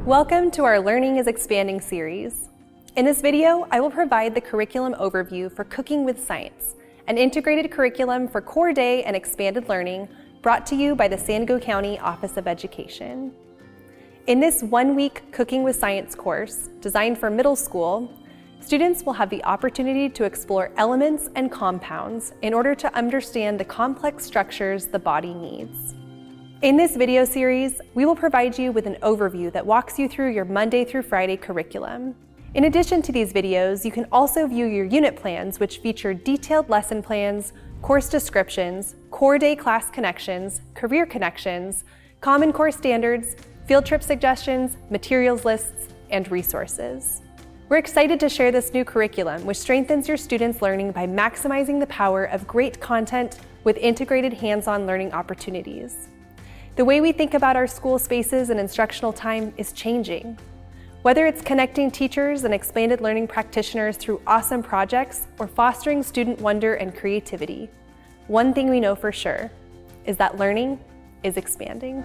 Welcome to our Learning is Expanding series. In this video, I will provide the curriculum overview for Cooking with Science, an integrated curriculum for core day and expanded learning brought to you by the San Diego County Office of Education. In this one-week Cooking with Science course, designed for middle school, students will have the opportunity to explore elements and compounds in order to understand the complex structures the body needs. In this video series, we will provide you with an overview that walks you through your Monday through Friday curriculum. In addition to these videos, you can also view your unit plans, which feature detailed lesson plans, course descriptions, core day class connections, career connections, common core standards, field trip suggestions, materials lists, and resources. We're excited to share this new curriculum, which strengthens your students' learning by maximizing the power of great content with integrated hands-on learning opportunities. The way we think about our school spaces and instructional time is changing. Whether it's connecting teachers and expanded learning practitioners through awesome projects or fostering student wonder and creativity, one thing we know for sure is that learning is expanding.